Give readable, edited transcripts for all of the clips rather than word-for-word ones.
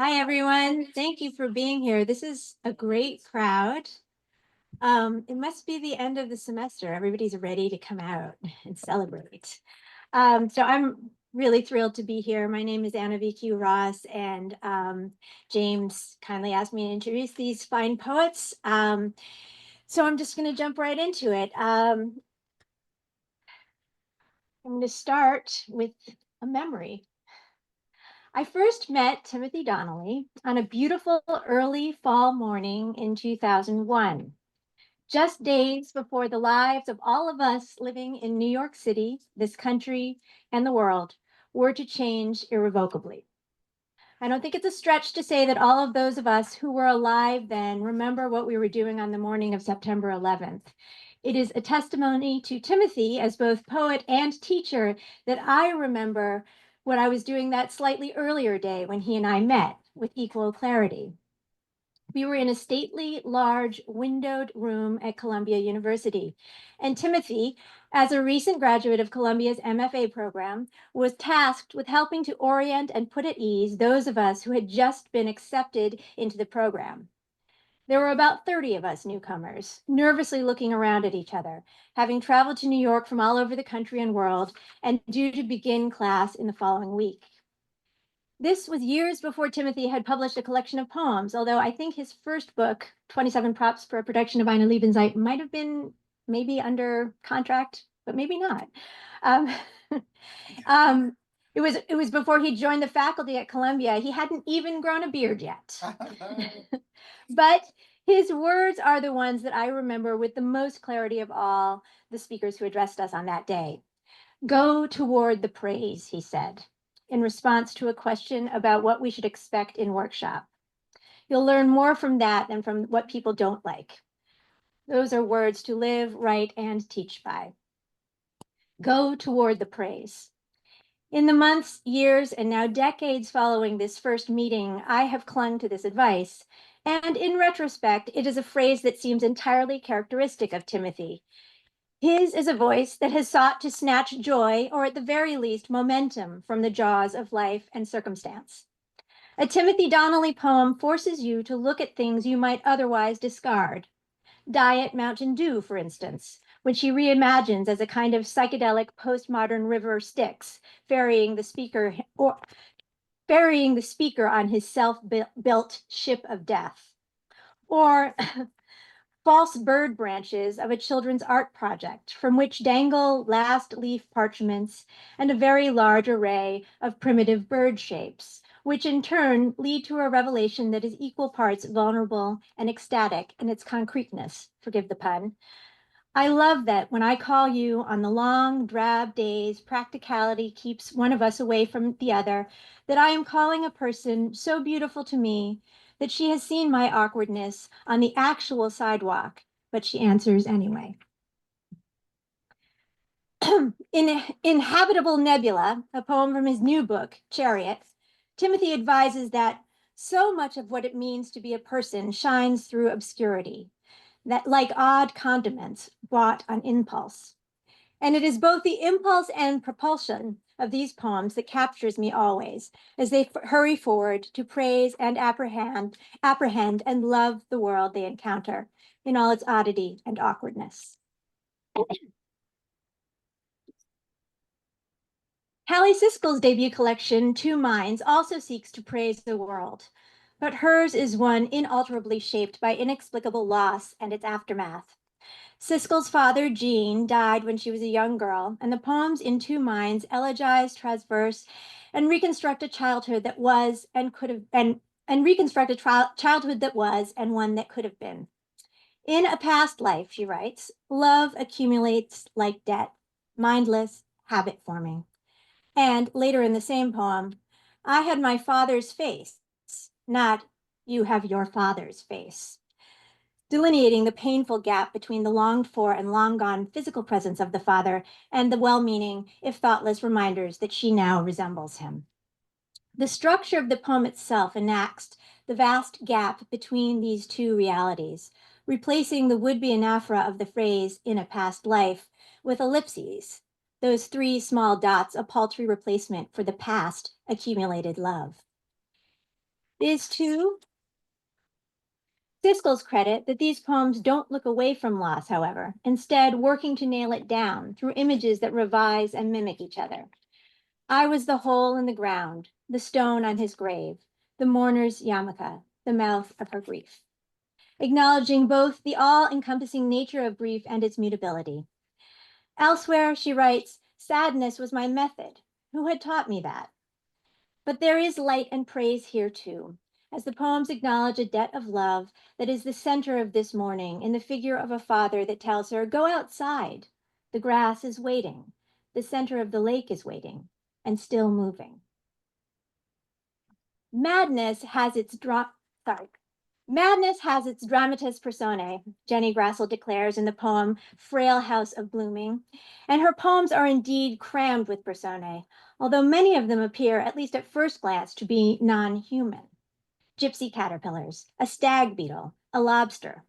Hi, everyone. Thank you for being here. This is a great crowd. It must be the end of the semester. Everybody's ready to come out and celebrate. So I'm really thrilled to be here. My name is Anna VQ Ross, and James kindly asked me to introduce these fine poets. So I'm just going to jump right into it. I'm going to start with a memory. I first met Timothy Donnelly on a beautiful early fall morning in 2001, just days before the lives of all of us living in New York City, this country, and the world were to change irrevocably. I don't think it's a stretch to say that all of those of us who were alive then remember what we were doing on the morning of September 11th. It is a testimony to Timothy as both poet and teacher that I remember what I was doing that slightly earlier day when he and I met with equal clarity. We were in a stately, large, windowed room at Columbia University, and Timothy, as a recent graduate of Columbia's MFA program, was tasked with helping to orient and put at ease those of us who had just been accepted into the program. There were about 30 of us newcomers, nervously looking around at each other, having traveled to New York from all over the country and world, and due to begin class in the following week. This was years before Timothy had published a collection of poems, although I think his first book, 27 Props for a Production of Eine Lebenszeit, might have been maybe under contract, but maybe not. Um, it was before he joined the faculty at Columbia. He hadn't even grown a beard yet. But his words are the ones that I remember with the most clarity of all the speakers who addressed us on that day. Go toward the praise, he said, in response to a question about what we should expect in workshop. You'll learn more from that than from what people don't like. Those are words to live, write, and teach by. Go toward the praise. In the months, years, and now decades following this first meeting, I have clung to this advice. And in retrospect, it is a phrase that seems entirely characteristic of Timothy. His is a voice that has sought to snatch joy, or at the very least, momentum from the jaws of life and circumstance. A Timothy Donnelly poem forces you to look at things you might otherwise discard. Diet Mountain Dew, for instance, which he reimagines as a kind of psychedelic postmodern river Styx, ferrying the speaker on his self-built ship of death. Or false bird branches of a children's art project from which dangle last leaf parchments and a very large array of primitive bird shapes, which in turn lead to a revelation that is equal parts vulnerable and ecstatic in its concreteness, forgive the pun. I love that when I call you on the long, drab days, practicality keeps one of us away from the other, that I am calling a person so beautiful to me that she has seen my awkwardness on the actual sidewalk, but she answers anyway. In Inhabitable Nebula, a poem from his new book, Chariot, Timothy advises that so much of what it means to be a person shines through obscurity, that like odd condiments bought on impulse. And it is both the impulse and propulsion of these poems that captures me always as they hurry forward to praise and apprehend and love the world they encounter in all its oddity and awkwardness. Callie Siskel's debut collection, Two Minds, also seeks to praise the world, but hers is one inalterably shaped by inexplicable loss and its aftermath. Siskel's father, Jean, died when she was a young girl, and the poems in Two Minds elegize, transverse, and reconstruct a childhood that was and could have been, and reconstruct a childhood that was and one that could have been. In a past life, she writes, love accumulates like debt, mindless, habit forming. And later in the same poem, I had my father's face, not you have your father's face, delineating the painful gap between the longed for and long gone physical presence of the father and the well-meaning, if thoughtless, reminders that she now resembles him. The structure of the poem itself enacts the vast gap between these two realities, replacing the would-be anaphora of the phrase in a past life with ellipses, those three small dots, a paltry replacement for the past accumulated love. It is to Siskel's credit that these poems don't look away from loss, however, instead working to nail it down through images that revise and mimic each other. I was the hole in the ground, the stone on his grave, the mourner's yarmulke, the mouth of her grief, acknowledging both the all-encompassing nature of grief and its mutability. Elsewhere, she writes, sadness was my method. Who had taught me that? But there is light and praise here too, as the poems acknowledge a debt of love that is the center of this morning in the figure of a father that tells her, go outside. The grass is waiting. The center of the lake is waiting and still moving. Madness has its Madness has its dramatis personae, Jenny Grassl declares in the poem Frail House of Blooming, and her poems are indeed crammed with personae, although many of them appear, at least at first glance, to be non-human. Gypsy caterpillars, a stag beetle, a lobster.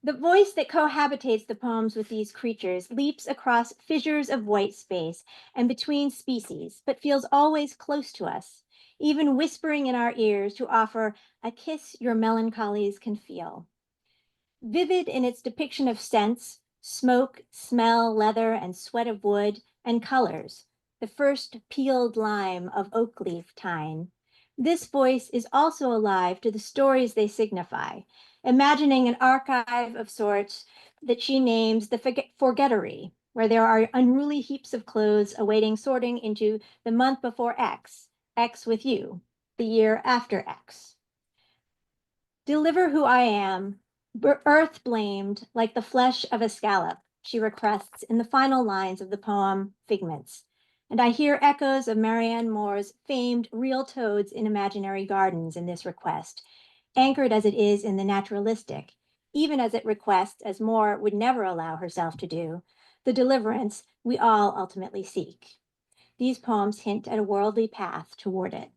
The voice that cohabitates the poems with these creatures leaps across fissures of white space and between species, but feels always close to us, even whispering in our ears to offer a kiss your melancholies can feel. Vivid in its depiction of scents, smoke, smell, leather, and sweat of wood, and colors, the first peeled lime of oak leaf tine. This voice is also alive to the stories they signify, imagining an archive of sorts that she names the forgettery, where there are unruly heaps of clothes awaiting sorting into the month before X, X with you, the year after X. Deliver who I am, earth blamed like the flesh of a scallop, she requests in the final lines of the poem Figments. And I hear echoes of Marianne Moore's famed Real Toads in Imaginary Gardens in this request, anchored as it is in the naturalistic, even as it requests, as Moore would never allow herself to do, the deliverance we all ultimately seek. These poems hint at a worldly path toward it.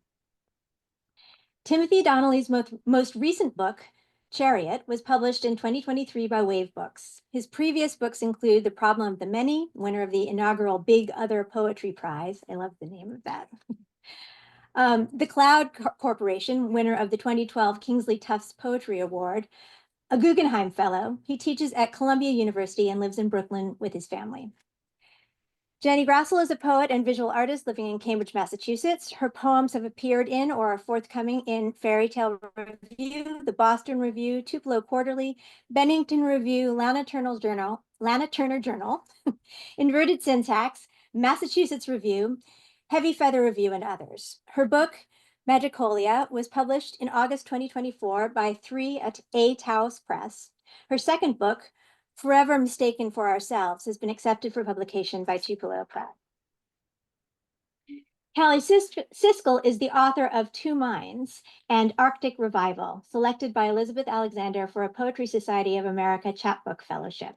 Timothy Donnelly's most recent book, Chariot, was published in 2023 by Wave Books. His previous books include The Problem of the Many, winner of the inaugural Big Other Poetry Prize. I love the name of that. The Cloud Corporation, winner of the 2012 Kingsley Tufts Poetry Award, a Guggenheim Fellow. He teaches at Columbia University and lives in Brooklyn with his family. Jenny Grassl is a poet and visual artist living in Cambridge, Massachusetts. Her poems have appeared in or are forthcoming in Fairy Tale Review, the Boston Review, Tupelo Quarterly, Bennington Review, Lana Turner Journal, Inverted Syntax, Massachusetts Review, Heavy Feather Review, and others. Her book, Magicholia, was published in August 2024 by 3 at Taos Press. Her second book, Forever Mistaken for Ourselves, has been accepted for publication by Tupelo Press. Callie Siskel is the author of Two Minds and Arctic Revival, selected by Elizabeth Alexander for a Poetry Society of America Chapbook Fellowship.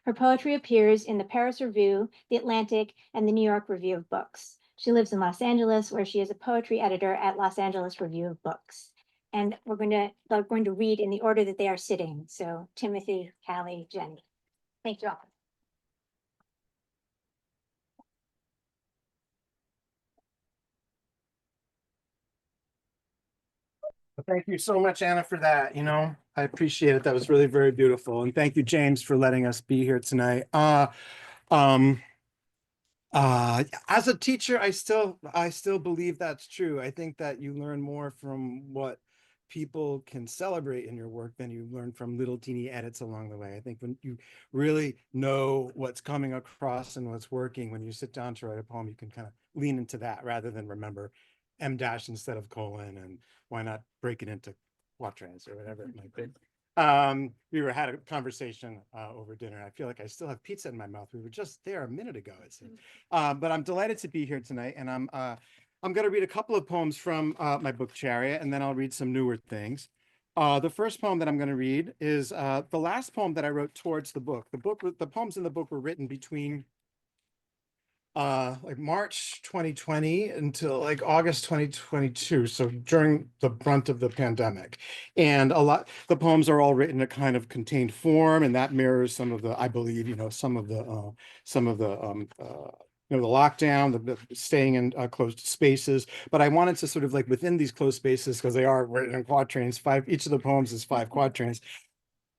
Her poetry appears in the Paris Review, the Atlantic, and the New York Review of Books. She lives in Los Angeles, where she is a poetry editor at Los Angeles Review of Books. And they're going to read in the order that they are sitting. So Timothy, Callie, Jenny. Thank you all. Thank you so much, Anna, for that. I appreciate it. That was really very beautiful. And thank you, James, for letting us be here tonight. As a teacher, I still believe that's true. I think that you learn more from what people can celebrate in your work than you learn from little teeny edits along the way. I think when you really know what's coming across and what's working, when you sit down to write a poem, you can kind of lean into that rather than remember M dash instead of colon, and why not break it into quatrains or whatever it might be. We had a conversation over dinner. I feel like I still have pizza in my mouth. We were just there a minute ago, it seemed. But I'm delighted to be here tonight, and I'm going to read a couple of poems from my book Chariot, and then I'll read some newer things. The first poem that I'm going to read is the last poem that I wrote towards the book. The poems in the book were written between like March 2020 until like August 2022, so during the brunt of the pandemic. And the poems are all written in a kind of contained form, and that mirrors some of the, I believe, some of the the lockdown, the staying in closed spaces. But I wanted to sort of like within these closed spaces, because they are written in quatrains, each of the poems is 5 quatrains.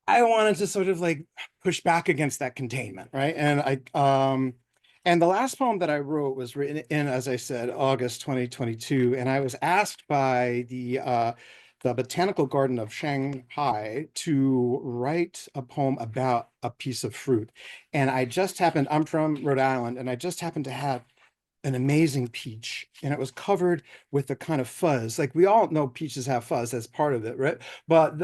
I wanted to sort of like push back against that containment, right? And the last poem that I wrote was written in, as I said, August 2022, and I was asked by the Botanical Garden of Shanghai to write a poem about a piece of fruit. And I'm from Rhode Island, and I just happened to have an amazing peach, and it was covered with a kind of fuzz. Like we all know peaches have fuzz, that's part of it, right? But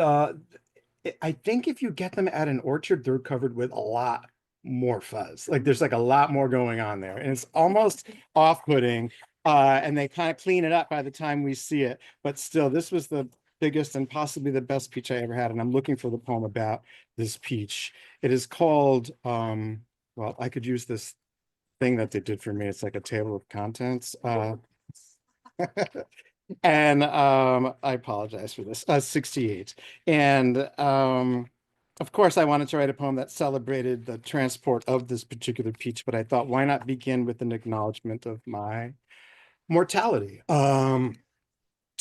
I think if you get them at an orchard, they're covered with a lot more fuzz. Like there's like a lot more going on there, and it's almost off-putting. And they kind of clean it up by the time we see it. But still, this was the biggest and possibly the best peach I ever had. And I'm looking for the poem about this peach. It is called, well, I could use this thing that they did for me. It's like a table of contents. And I apologize for this. 68. And of course, I wanted to write a poem that celebrated the transport of this particular peach, but I thought, why not begin with an acknowledgement of my mortality? To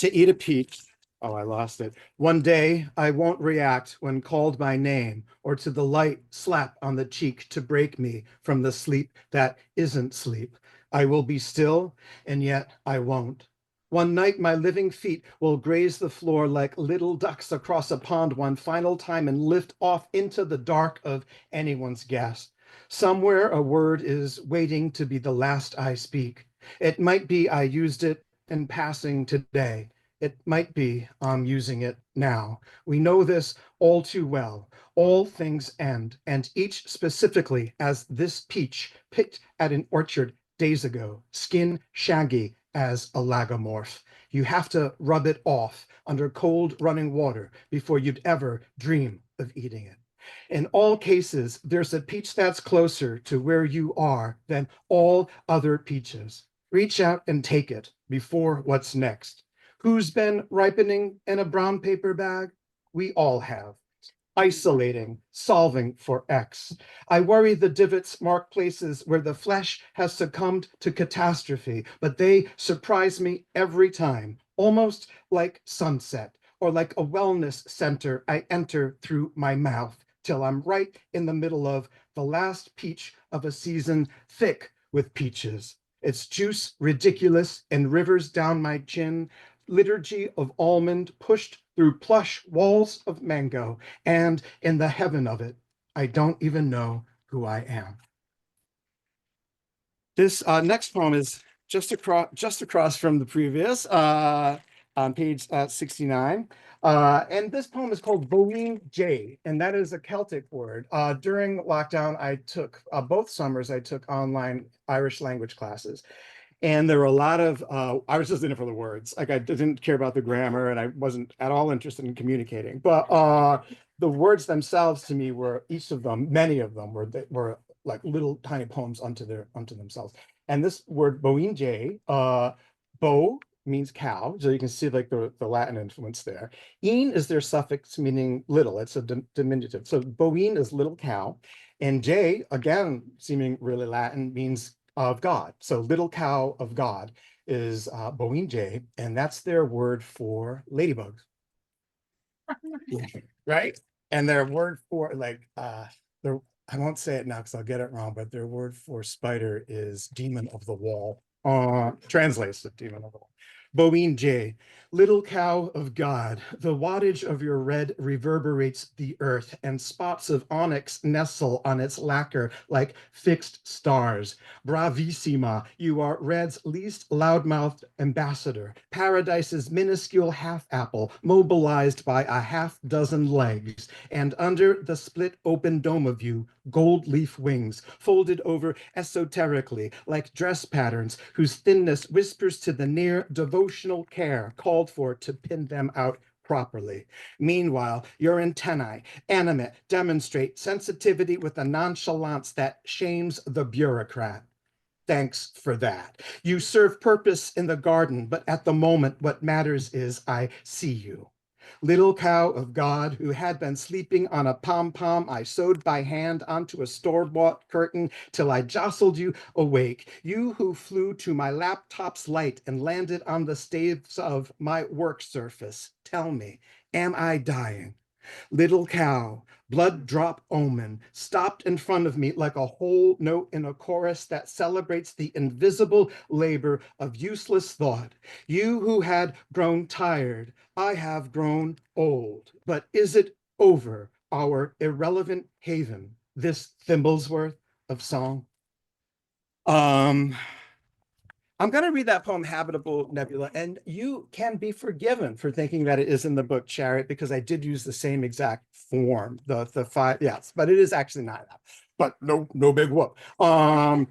eat a peach. Oh, I lost it. One day I won't react when called by name or to the light slap on the cheek to break me from the sleep that isn't sleep. I will be still, and yet I won't. One night my living feet will graze the floor like little ducks across a pond one final time and lift off into the dark of anyone's guess. Somewhere a word is waiting to be the last I speak. It might be I used it in passing today. It might be I'm using it now. We know this all too well. All things end, and each specifically as this peach picked at an orchard days ago, skin shaggy as a lagomorph. You have to rub it off under cold running water before you'd ever dream of eating it. In all cases, there's a peach that's closer to where you are than all other peaches. Reach out and take it before what's next. Who's been ripening in a brown paper bag? We all have. Isolating, solving for X. I worry the divots mark places where the flesh has succumbed to catastrophe, but they surprise me every time, almost like sunset or like a wellness center I enter through my mouth till I'm right in the middle of the last peach of a season thick with peaches. Its juice ridiculous and rivers down my chin, liturgy of almond pushed through plush walls of mango, and in the heaven of it, I don't even know who I am. This next poem is just across from the previous, on page 69. And this poem is called Boheen Jay, and that is a Celtic word. During lockdown, I took both summers, I took online Irish language classes. And there were a lot of, I was just in it for the words. Like I didn't care about the grammar and I wasn't at all interested in communicating. But the words themselves to me were, each of them, many of them were like little tiny poems unto themselves. And this word Boinje, bo means cow. So you can see like the Latin influence there. Een is their suffix meaning little. It's a diminutive. So boin is little cow. And J, again, seeming really Latin, means of God. So little cow of God is Boeing J, and that's their word for ladybugs. Right? And their word for like their I won't say it now because I'll get it wrong, but their word for spider is demon of the wall. Translates to demon of the wall. Boeing J, little cow of God, the wattage of your red reverberates the earth, and spots of onyx nestle on its lacquer like fixed stars. Bravissima, you are red's least loudmouthed ambassador, paradise's minuscule half apple, mobilized by a half dozen legs, and under the split open dome of you, gold leaf wings, folded over esoterically like dress patterns whose thinness whispers to the near devotional care called for to pin them out properly. Meanwhile, your antennae, animate, demonstrate sensitivity with a nonchalance that shames the bureaucrat. Thanks for that. You serve purpose in the garden, but at the moment, what matters is I see you. Little cow of God who had been sleeping on a pom-pom I sewed by hand onto a store-bought curtain till I jostled you awake. You who flew to my laptop's light and landed on the staves of my work surface. Tell me, am I dying? Little cow, blood drop omen, stopped in front of me like a whole note in a chorus that celebrates the invisible labor of useless thought. You who had grown tired, I have grown old. But is it over, our irrelevant haven, this thimble's worth of song? Um, I'm going to read that poem, Habitable Nebula, and you can be forgiven for thinking that it is in the book Chariot, because I did use the same exact form, the five, yes, but it is actually not that. But no big whoop. Well,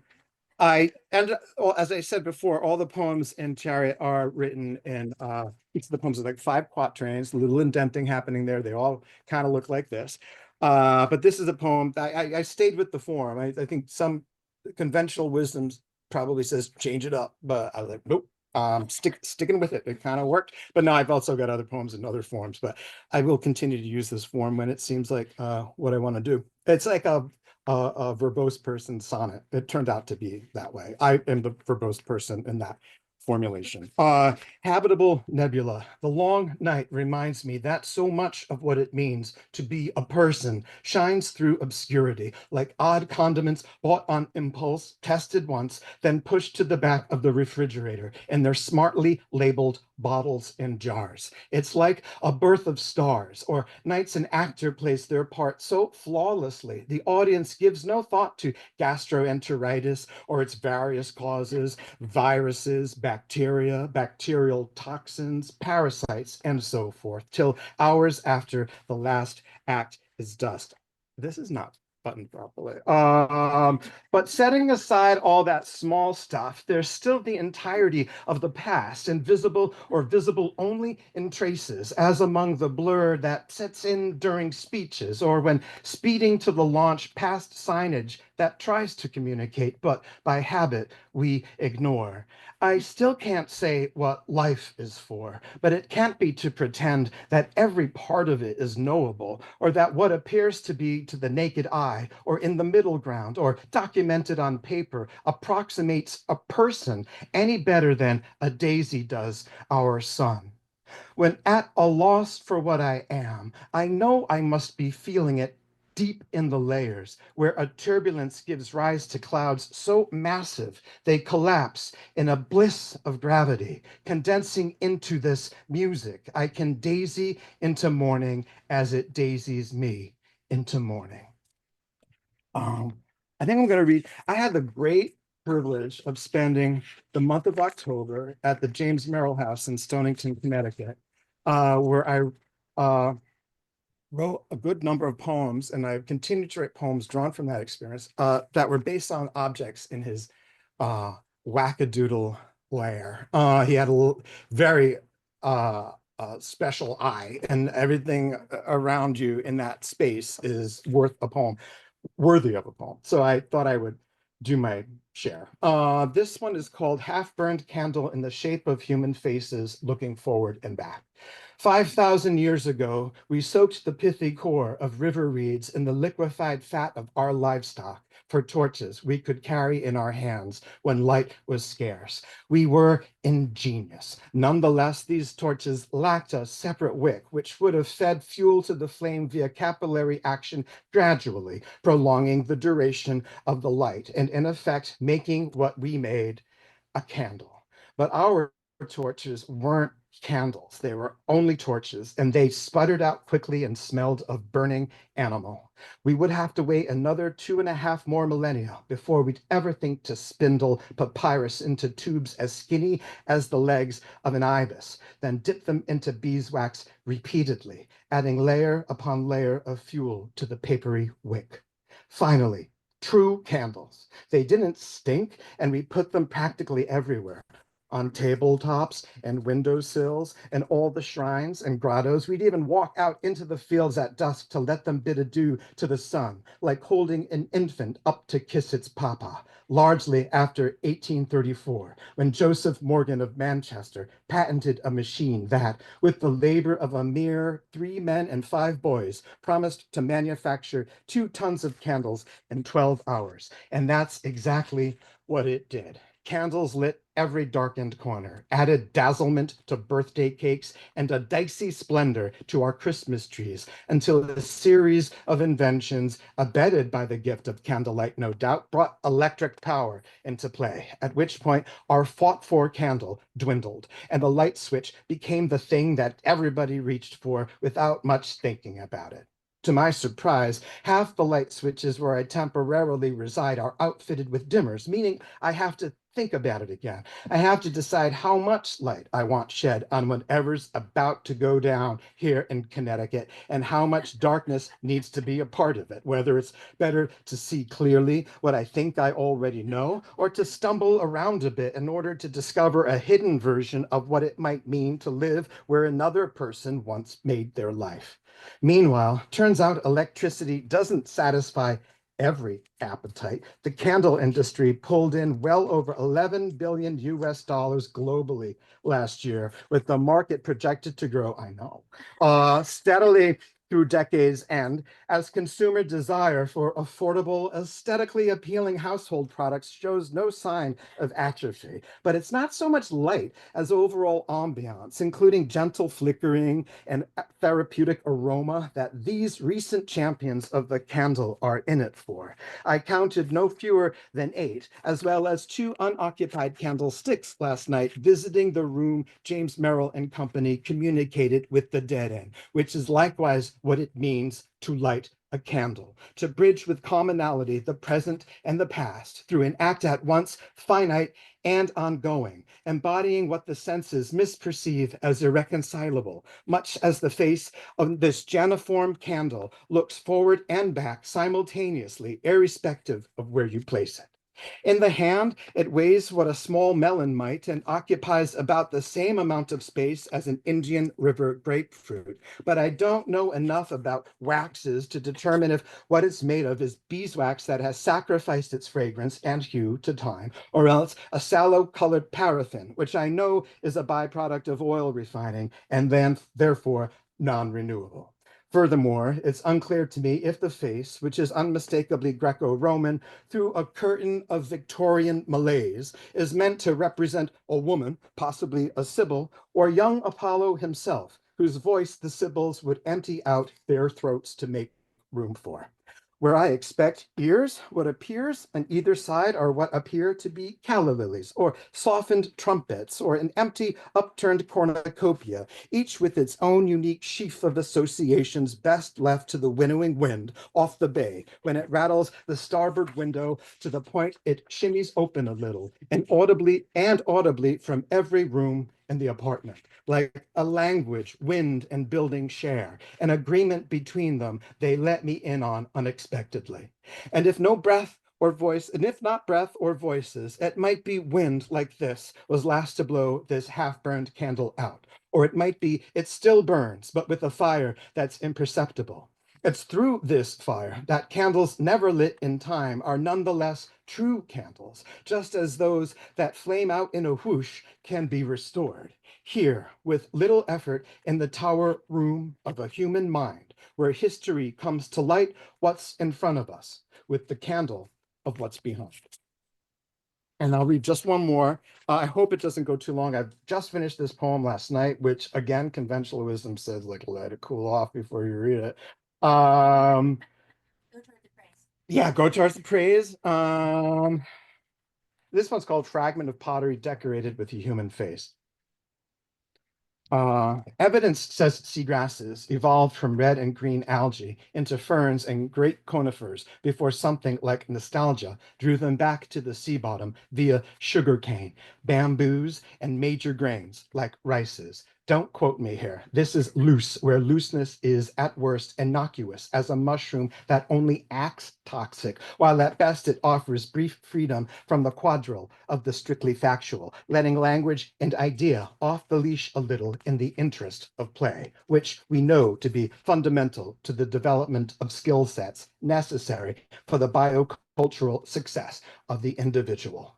as I said before, all the poems in Chariot are written in each of the poems are like 5 quatrains, a little indenting happening there. They all kind of look like this. But this is a poem. I stayed with the form. I think some conventional wisdoms probably says change it up, but I was like, nope. Sticking with it. It kind of worked. But now I've also got other poems in other forms, but I will continue to use this form when it seems like what I want to do. It's like a verbose person sonnet. It turned out to be that way. I am the verbose person in that formulation. Habitable Nebula. The long night reminds me that so much of what it means to be a person shines through obscurity, like odd condiments bought on impulse, tested once, then pushed to the back of the refrigerator in their smartly labeled bottles and jars. It's like a birth of stars, or nights an actor plays their part so flawlessly, the audience gives no thought to gastroenteritis or its various causes, viruses, bacteria, bacterial toxins, parasites, and so forth, till hours after the last act is dust. This is not buttoned properly. But setting aside all that small stuff, there's still the entirety of the past, invisible or visible only in traces, as among the blur that sets in during speeches or when speeding to the launch past signage that tries to communicate, but by habit we ignore. I still can't say what life is for, but it can't be to pretend that every part of it is knowable, or that what appears to be to the naked eye, or in the middle ground, or documented on paper, approximates a person any better than a daisy does our sun. When at a loss for what I am, I know I must be feeling it deep in the layers, where a turbulence gives rise to clouds so massive they collapse in a bliss of gravity, condensing into this music. I can daisy into morning as it daisies me into morning. Um, I think I'm going to read. I had the great privilege of spending the month of October at the James Merrill House in Stonington, Connecticut, where I wrote a good number of poems, and I've continued to write poems drawn from that experience that were based on objects in his uh, wackadoodle lair. He had a very special eye, and everything around you in that space is worth a poem, worthy of a poem. So I thought I would do my share. This one is called Half Burned Candle in the Shape of Human Faces Looking Forward and Back. 5,000 years ago, we soaked the pithy core of river reeds in the liquefied fat of our livestock for torches we could carry in our hands when light was scarce. We were ingenious. Nonetheless, these torches lacked a separate wick, which would have fed fuel to the flame via capillary action gradually, prolonging the duration of the light, and in effect, making what we made a candle. But our torches weren't candles. They were only torches, and they sputtered out quickly and smelled of burning animal. We would have to wait another 2.5 more millennia before we'd ever think to spindle papyrus into tubes as skinny as the legs of an ibis, then dip them into beeswax repeatedly, adding layer upon layer of fuel to the papery wick. Finally, true candles. They didn't stink, and we put them practically everywhere. on tabletops and windowsills and all the shrines and grottos. We'd even walk out into the fields at dusk to let them bid adieu to the sun, like holding an infant up to kiss its papa, largely after 1834, when Joseph Morgan of Manchester patented a machine that, with the labor of a mere 3 men and 5 boys, promised to manufacture 2 tons of candles in 12 hours. And that's exactly what it did. Candles lit every darkened corner, added dazzlement to birthday cakes and a dicey splendor to our Christmas trees, until a series of inventions, abetted by the gift of candlelight, no doubt, brought electric power into play, at which point our fought-for candle dwindled, and the light switch became the thing that everybody reached for without much thinking about it. To my surprise, half the light switches where I temporarily reside are outfitted with dimmers, meaning I have to think about it again. I have to decide how much light I want shed on whatever's about to go down here in Connecticut, and how much darkness needs to be a part of it, whether it's better to see clearly what I think I already know, or to stumble around a bit in order to discover a hidden version of what it might mean to live where another person once made their life. Meanwhile, turns out electricity doesn't satisfy every appetite. The candle industry pulled in well over 11 billion US dollars globally last year, with the market projected to grow, I know, steadily through decades end, as consumer desire for affordable, aesthetically appealing household products shows no sign of atrophy. But it's not so much light as overall ambiance, including gentle flickering and therapeutic aroma, that these recent champions of the candle are in it for. I counted no fewer than 8, as well as 2 unoccupied candlesticks last night, visiting the room James Merrill and Company communicated with the dead in, which is likewise what it means to light a candle, to bridge with commonality the present and the past through an act at once finite and ongoing, embodying what the senses misperceive as irreconcilable, much as the face of this janiform candle looks forward and back simultaneously, irrespective of where you place it. In the hand, it weighs what a small melon might and occupies about the same amount of space as an Indian River grapefruit. But I don't know enough about waxes to determine if what it's made of is beeswax that has sacrificed its fragrance and hue to time, or else a sallow-colored paraffin, which I know is a byproduct of oil refining and then therefore non-renewable. Furthermore, it's unclear to me if the face, which is unmistakably Greco-Roman, through a curtain of Victorian malaise, is meant to represent a woman, possibly a Sibyl, or young Apollo himself, whose voice the Sibyls would empty out their throats to make room for. Where I expect ears, what appears on either side are what appear to be calla lilies, or softened trumpets, or an empty upturned cornucopia, each with its own unique sheaf of associations best left to the winnowing wind off the bay when it rattles the starboard window to the point it shimmies open a little, and audibly from every room in the apartment, like a language wind and building share, an agreement between them they let me in on unexpectedly. And if no breath or voice, and if not breath or voices, it might be wind like this was last to blow this half-burned candle out. Or it might be it still burns, but with a fire that's imperceptible. It's through this fire that candles never lit in time are nonetheless true candles, just as those that flame out in a whoosh can be restored. Here, with little effort, in the tower room of a human mind, where history comes to light what's in front of us, with the candle of what's behind. And I'll read just one more. I hope it doesn't go too long. I've just finished this poem last night, which again, conventional wisdom says, like, let it cool off before you read it. Go towards the praise. Yeah, go towards the praise. This one's called Fragment of Pottery Decorated with a Human Face. Evidence says seagrasses evolved from red and green algae into ferns and great conifers before something like nostalgia drew them back to the sea bottom via sugarcane, bamboos, and major grains like rices, Don't quote me here. This is loose, where looseness is at worst innocuous as a mushroom that only acts toxic, while at best it offers brief freedom from the quadrille of the strictly factual, letting language and idea off the leash a little in the interest of play, which we know to be fundamental to the development of skill sets necessary for the biocultural success of the individual.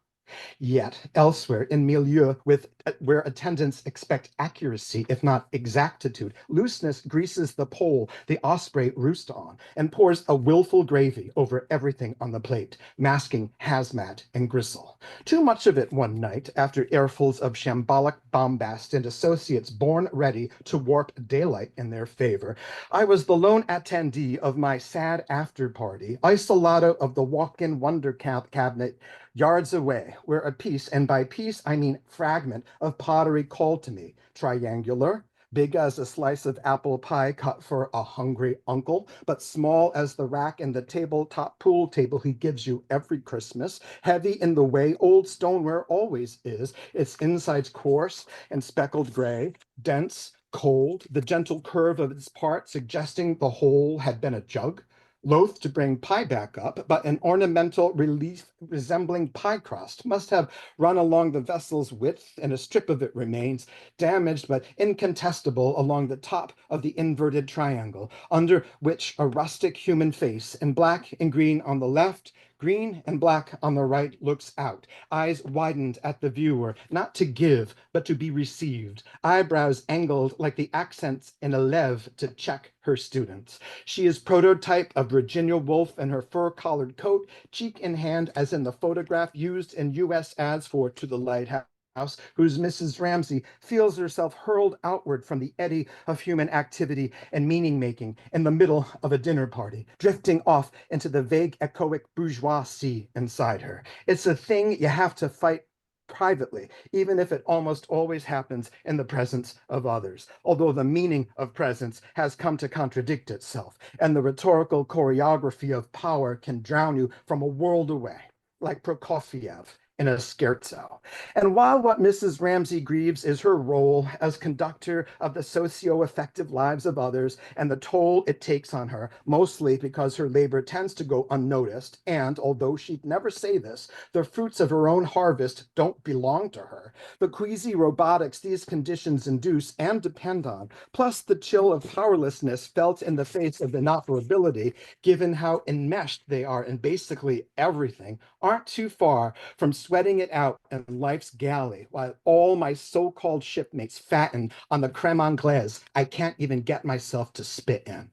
Yet elsewhere in milieu with where attendants expect accuracy, if not exactitude, looseness greases the pole the osprey roosts on and pours a willful gravy over everything on the plate, masking hazmat and gristle. Too much of it one night, after airfuls of shambolic bombast and associates born ready to warp daylight in their favor. I was the lone attendee of my sad after party, isolado of the walk-in wonder cabinet yards away, where a piece, and by piece I mean fragment, of pottery called to me, triangular, big as a slice of apple pie cut for a hungry uncle, but small as the rack in the tabletop pool table he gives you every Christmas, heavy in the way old stoneware always is, its insides coarse and speckled gray, dense, cold, the gentle curve of its part suggesting the whole had been a jug, loath to bring pie back up, but an ornamental relief resembling pie crust must have run along the vessel's width, and a strip of it remains, damaged but incontestable along the top of the inverted triangle, under which a rustic human face, in black and green on the left, green and black on the right, looks out, eyes widened at the viewer, not to give, but to be received, eyebrows angled like the accents in a leve to check her students. She is prototype of Virginia Woolf in her fur-collared coat, cheek in hand as in the photograph used in U.S. ads for To the Lighthouse, whose Mrs. Ramsey feels herself hurled outward from the eddy of human activity and meaning-making in the middle of a dinner party, drifting off into the vague echoic bourgeois sea inside her. It's a thing you have to fight privately, even if it almost always happens in the presence of others, although the meaning of presence has come to contradict itself, and the rhetorical choreography of power can drown you from a world away, like Prokofiev in a scherzo. And while what Mrs. Ramsey grieves is her role as conductor of the socio-affective lives of others and the toll it takes on her, mostly because her labor tends to go unnoticed, and although she'd never say this, the fruits of her own harvest don't belong to her. The queasy robotics these conditions induce and depend on, plus the chill of powerlessness felt in the face of inoperability, given how enmeshed they are in basically everything, aren't too far from sweating it out in life's galley, while all my so-called shipmates fatten on the creme anglaise I can't even get myself to spit in.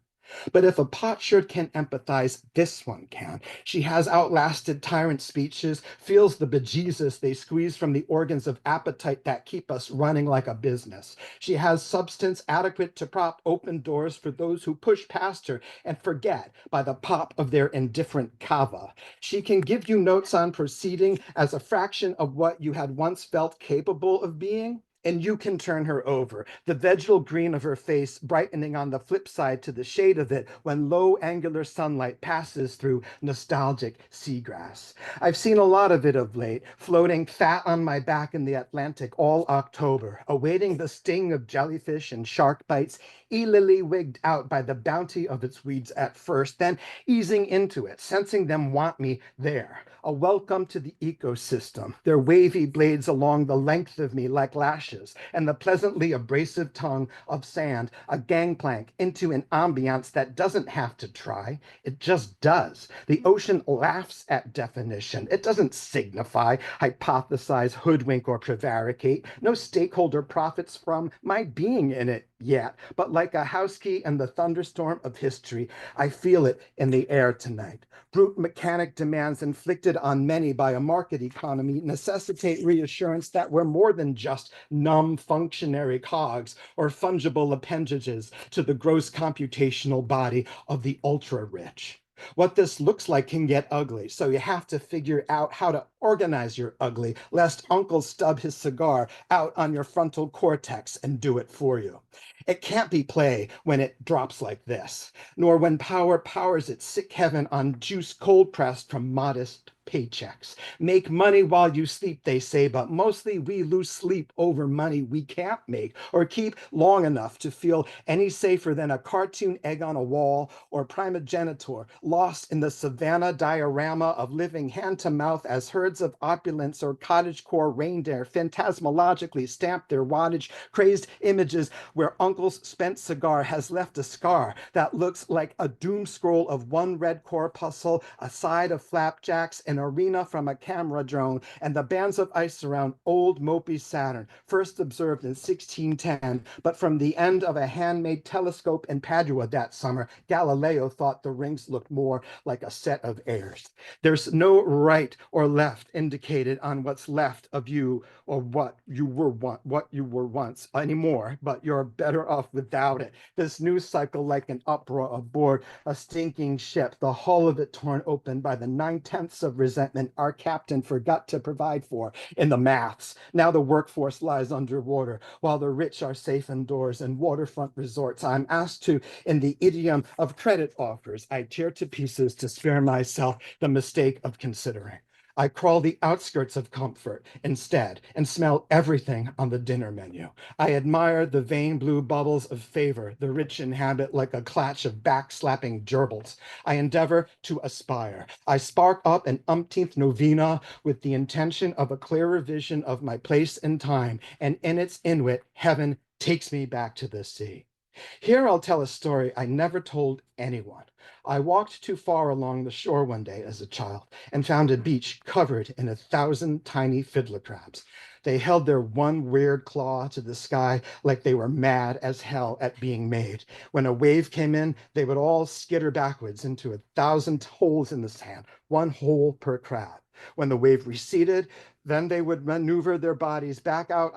But if a potsherd can empathize, this one can. She has outlasted tyrant speeches, feels the bejesus they squeeze from the organs of appetite that keep us running like a business. She has substance adequate to prop open doors for those who push past her and forget by the pop of their indifferent cava. She can give you notes on proceeding as a fraction of what you had once felt capable of being, and you can turn her over, the vegetal green of her face brightening on the flip side to the shade of it when low angular sunlight passes through nostalgic seagrass. I've seen a lot of it of late, floating fat on my back in the Atlantic all October, awaiting the sting of jellyfish and shark bites, eelily wigged out by the bounty of its weeds at first, then easing into it, sensing them want me there. A welcome to the ecosystem, their wavy blades along the length of me like lashes, and the pleasantly abrasive tongue of sand, a gangplank into an ambiance that doesn't have to try. It just does. The ocean laughs at definition. It doesn't signify, hypothesize, hoodwink, or prevaricate. No stakeholder profits from my being in it yet, but like a house key in the thunderstorm of history, I feel it in the air tonight. Brute mechanic demands inflicted on many by a market economy necessitate reassurance that we're more than just numb functionary cogs or fungible appendages to the gross computational body of the ultra-rich. What this looks like can get ugly, so you have to figure out how to organize your ugly, lest Uncle stub his cigar out on your frontal cortex and do it for you. It can't be play when it drops like this, nor when power powers its sick heaven on juice cold pressed from modest paychecks. Make money while you sleep, they say, but mostly we lose sleep over money we can't make or keep long enough to feel any safer than a cartoon egg on a wall or primogenitor lost in the savannah diorama of living hand to mouth as herds of opulence or cottagecore reindeer phantasmologically stamp their wattage crazed images where uncle's spent cigar has left a scar that looks like a doom scroll of one red corpuscle, a side of flapjacks, an arena from a camera drone, and the bands of ice around old mopey Saturn, first observed in 1610, but from the end of a handmade telescope in Padua that summer, Galileo thought the rings looked more like a set of airs. There's no right or left indicated on what's left of you or what you were once anymore, but you're better off without it. This news cycle like an uproar aboard a stinking ship, the hull of it torn open by the 9/10ths of resentment our captain forgot to provide for in the maths. Now the workforce lies underwater while the rich are safe indoors in waterfront resorts. I'm asked to, in the idiom of credit offers, I tear to pieces to spare myself the mistake of considering. I crawl the outskirts of comfort instead and smell everything on the dinner menu. I admire the vain blue bubbles of favor the rich inhabit like a clutch of backslapping gerbils. I endeavor to aspire. I spark up an umpteenth novena with the intention of a clearer vision of my place in time, and in its inwit, heaven takes me back to the sea. Here I'll tell a story I never told anyone. I walked too far along the shore one day as a child and found a beach covered in 1,000 tiny fiddler crabs. They held their one weird claw to the sky like they were mad as hell at being made. When a wave came in, they would all skitter backwards into 1,000 holes in the sand, one hole per crab. When the wave receded, then they would maneuver their bodies back out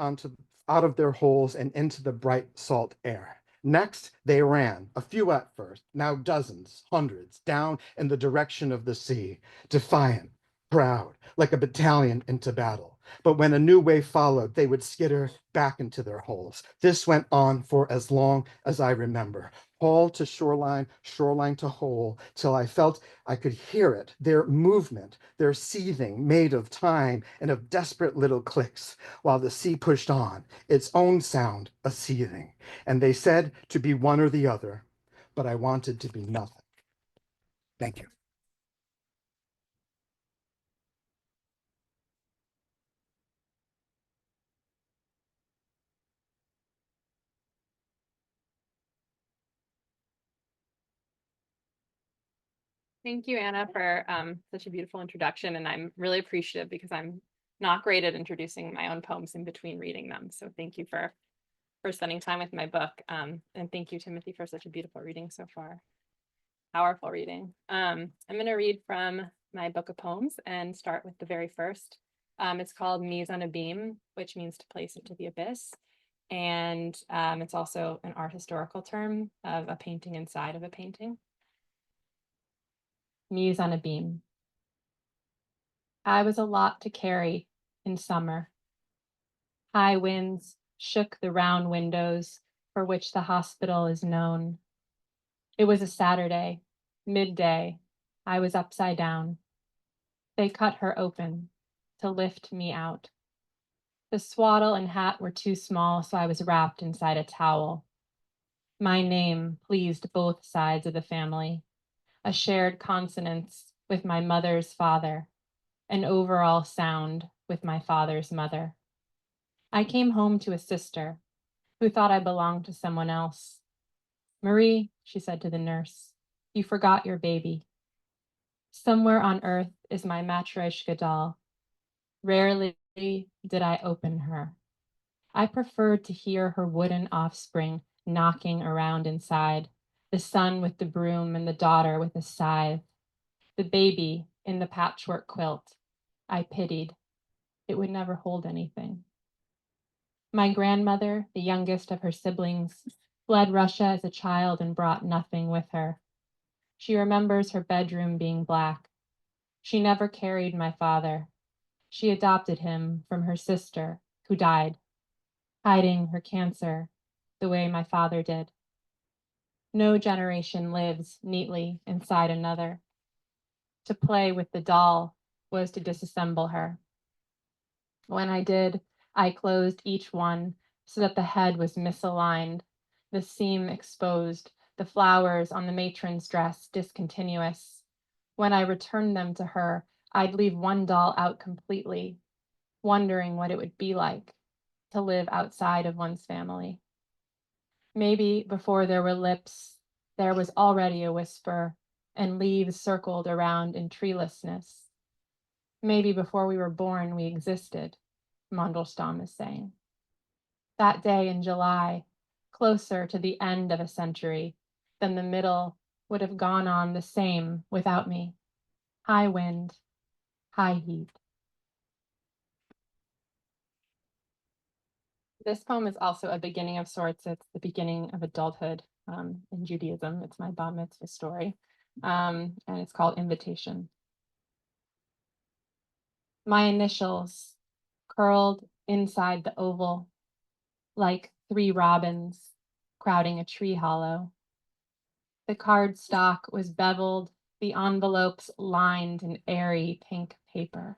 of their holes and into the bright salt air. Next, they ran, a few at first, now dozens, hundreds, down in the direction of the sea, defiant, proud, like a battalion into battle. But when a new wave followed, they would skitter back into their holes. This went on for as long as I remember, hole to shoreline, shoreline to hole, till I felt I could hear it, their movement, their seething, made of time and of desperate little clicks, while the sea pushed on, its own sound a seething. And they said to be one or the other, but I wanted to be nothing. Thank you. Thank you, Anna, for such a beautiful introduction. And I'm really appreciative because I'm not great at introducing my own poems in between reading them. So thank you for spending time with my book. And thank you, Timothy, for such a beautiful reading so far. Powerful reading. I'm going to read from my book of poems and start with the very first. It's called Mise on a Beam, which means to place into the abyss. And it's also an art historical term of a painting inside of a painting. Mise on a beam. I was a lot to carry in summer. High winds shook the round windows for which the hospital is known. It was a Saturday, midday. I was upside down. They cut her open to lift me out. The swaddle and hat were too small, so I was wrapped inside a towel. My name pleased both sides of the family, a shared consonance with my mother's father, an overall sound with my father's mother. I came home to a sister who thought I belonged to someone else. Marie, she said to the nurse, you forgot your baby. Somewhere on earth is my Matryoshka doll. Rarely did I open her. I preferred to hear her wooden offspring knocking around inside, the son with the broom and the daughter with a scythe. The baby in the patchwork quilt, I pitied. It would never hold anything. My grandmother, the youngest of her siblings, fled Russia as a child and brought nothing with her. She remembers her bedroom being black. She never carried my father. She adopted him from her sister, who died, hiding her cancer the way my father did. No generation lives neatly inside another. To play with the doll was to disassemble her. When I did, I closed each one so that the head was misaligned, the seam exposed, the flowers on the matron's dress discontinuous. When I returned them to her, I'd leave one doll out completely, wondering what it would be like to live outside of one's family. Maybe before there were lips, there was already a whisper, and leaves circled around in treelessness. Maybe before we were born, we existed, Mandelstam is saying. That day in July, closer to the end of a century than the middle, would have gone on the same without me. High wind, high heat. This poem is also a beginning of sorts. It's the beginning of adulthood in Judaism. It's my bar mitzvah story, and it's called Invitation. My initials curled inside the oval like 3 robins crowding a tree hollow. The cardstock was beveled, the envelopes lined in airy pink paper.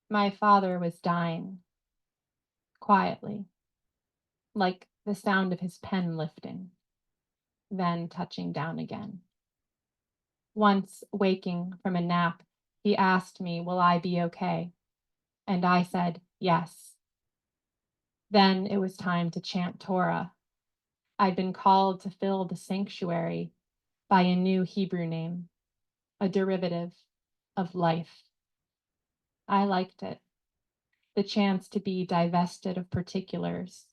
My father was dying, quietly, like the sound of his pen lifting, then touching down again. Once waking from a nap, he asked me, will I be okay? And I said, yes. Then it was time to chant Torah. I'd been called to fill the sanctuary by a new Hebrew name, a derivative of life. I liked it. The chance to be divested of particulars,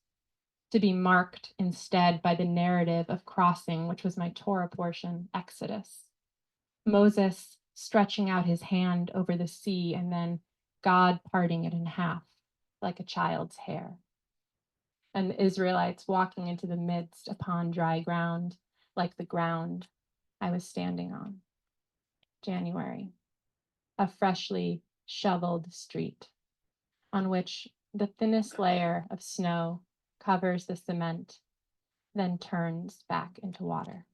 to be marked instead by the narrative of crossing, which was my Torah portion, Exodus. Moses stretching out his hand over the sea and then God parting it in half like a child's hair. And the Israelites walking into the midst upon dry ground, like the ground I was standing on. January, a freshly shoveled street on which the thinnest layer of snow covers the cement, then turns back into water.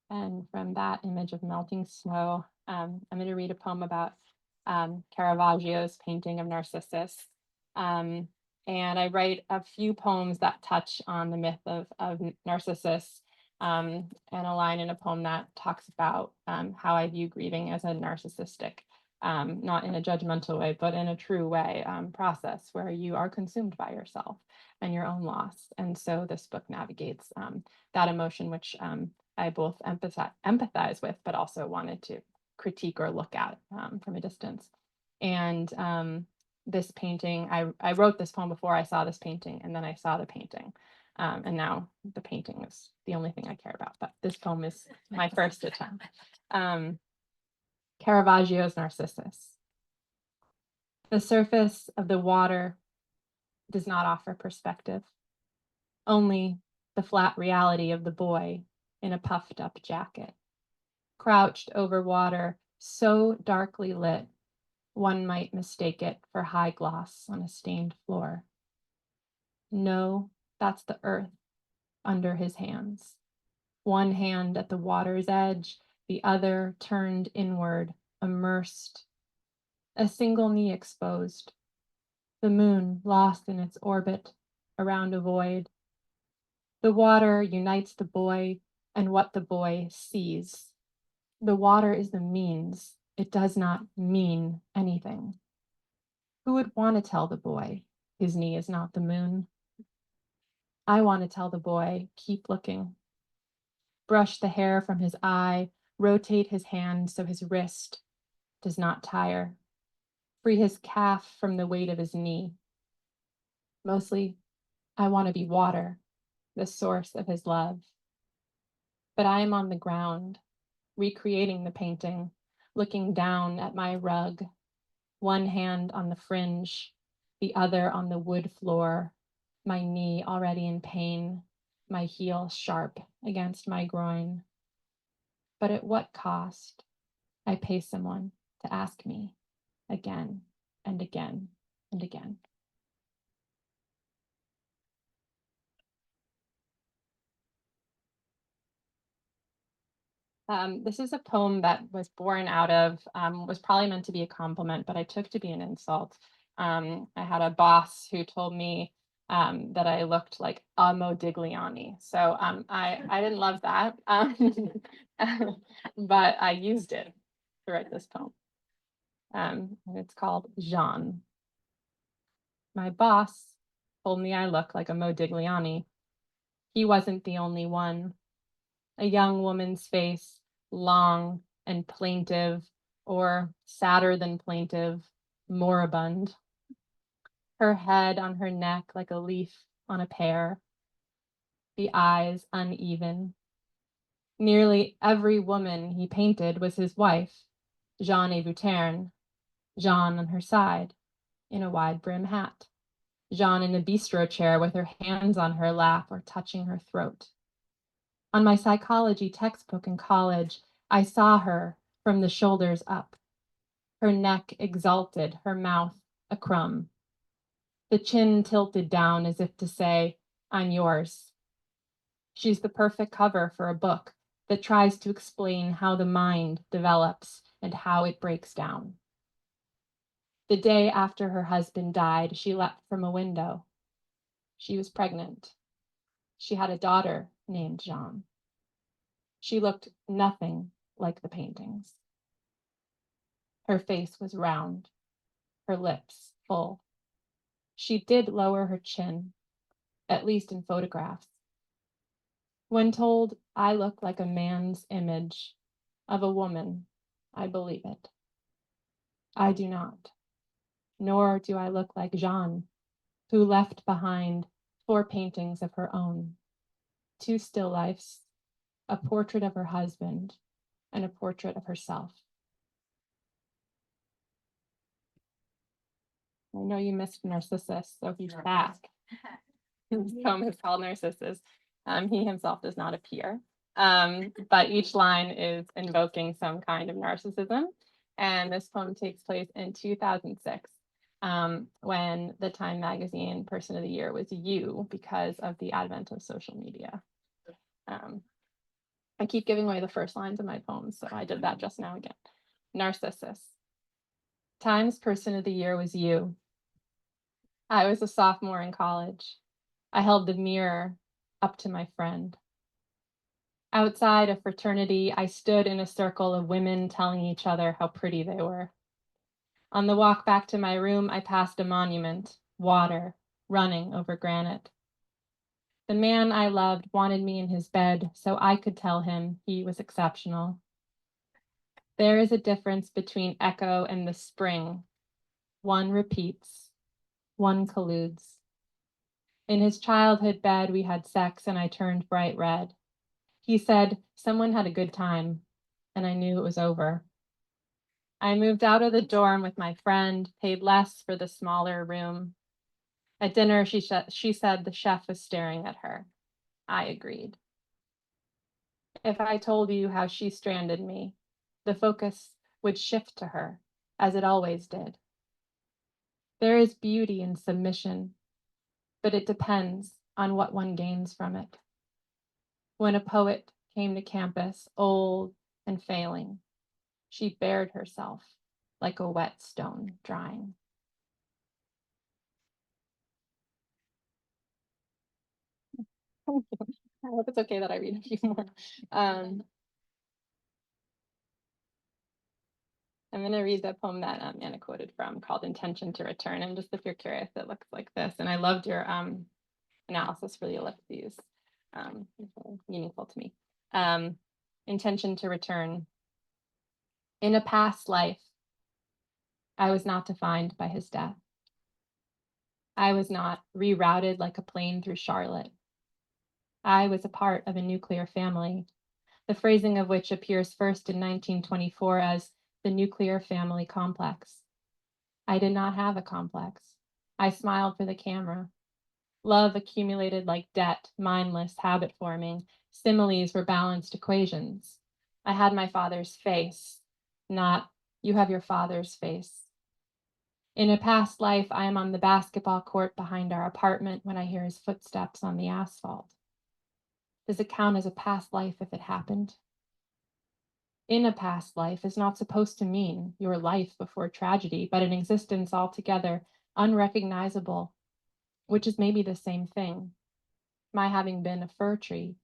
And from that image of melting snow, I'm going to read a poem about Caravaggio's painting of Narcissus. And I write a few poems that touch on the myth of Narcissus, and a line in a poem that talks about how I view grieving as a narcissistic, not in a judgmental way, but in a true way, process where you are consumed by yourself and your own loss. And so this book navigates that emotion, which I both empathize with, but also wanted to critique or look at from a distance. And this painting, I wrote this poem before I saw this painting, and then I saw the painting. And now the painting is the only thing I care about, but this poem is my first attempt. Caravaggio's Narcissus. The surface of the water does not offer perspective, only the flat reality of the boy in a puffed up jacket, crouched over water so darkly lit, one might mistake it for high gloss on a stained floor. No, that's the earth under his hands. One hand at the water's edge, the other turned inward, immersed. A single knee exposed. The moon lost in its orbit around a void. The water unites the boy and what the boy sees. The water is the means. It does not mean anything. Who would want to tell the boy his knee is not the moon? I want to tell the boy, keep looking. Brush the hair from his eye, rotate his hand so his wrist does not tire. Free his calf from the weight of his knee. Mostly, I want to be water, the source of his love. But I am on the ground, recreating the painting, looking down at my rug, one hand on the fringe, the other on the wood floor, my knee already in pain, my heel sharp against my groin. But at what cost? I pay someone to ask me again and again and again. This is a poem that was born out of, was probably meant to be a compliment, but I took to be an insult. I had a boss who told me that I looked like a Modigliani. So I didn't love that, but I used it to write this poem. And it's called Jean. My boss told me I look like a Modigliani. He wasn't the only one. A young woman's face, long and plaintive, or sadder than plaintive, moribund. Her head on her neck like a leaf on a pear. The eyes uneven. Nearly every woman he painted was his wife, Jeanne Evuterne, Jeanne on her side, in a wide brim hat, Jeanne in a bistro chair with her hands on her lap or touching her throat. On my psychology textbook in college, I saw her from the shoulders up, her neck exalted, her mouth a crumb, the chin tilted down as if to say, I'm yours. She's the perfect cover for a book that tries to explain how the mind develops and how it breaks down. The day after her husband died, she leapt from a window. She was pregnant. She had a daughter named Jeanne. She looked nothing like the paintings. Her face was round, her lips full. She did lower her chin, at least in photographs. When told I look like a man's image of a woman, I believe it. I do not, nor do I look like Jeanne, who left behind 4 paintings of her own, 2 still lifes, a portrait of her husband, and a portrait of herself. I know you missed Narcissus, so he's back. His poem is called Narcissus. He himself does not appear, but each line is invoking some kind of narcissism. And this poem takes place in 2006, when the Time Magazine Person of the Year was you because of the advent of social media. I keep giving away the first lines of my poems, so I did that just now again. Narcissus. Time's Person of the Year was you. I was a sophomore in college. I held the mirror up to my friend. Outside a fraternity, I stood in a circle of women telling each other how pretty they were. On the walk back to my room, I passed a monument, water running over granite. The man I loved wanted me in his bed so I could tell him he was exceptional. There is a difference between echo and the spring. One repeats, one colludes. In his childhood bed, we had sex and I turned bright red. He said, someone had a good time, and I knew it was over. I moved out of the dorm with my friend, paid less for the smaller room. At dinner, she said the chef was staring at her. I agreed. If I told you how she stranded me, the focus would shift to her, as it always did. There is beauty in submission, but it depends on what one gains from it. When a poet came to campus, old and failing, she bared herself like a wet stone drying. I hope it's okay that I read a few more. I'm going to read the poem that Anna quoted from called Intention to Return. And just if you're curious, it looks like this. And I loved your analysis for the ellipses. Meaningful to me. Intention to Return. In a past life, I was not defined by his death. I was not rerouted like a plane through Charlotte. I was a part of a nuclear family, the phrasing of which appears first in 1924 as the nuclear family complex. I did not have a complex. I smiled for the camera. Love accumulated like debt, mindless, habit forming. Similes were balanced equations. I had my father's face, not you have your father's face. In a past life, I am on the basketball court behind our apartment when I hear his footsteps on the asphalt. Does it count as a past life if it happened? in a past life is not supposed to mean your life before tragedy, but an existence altogether unrecognizable, which is maybe the same thing. My having been a fir tree.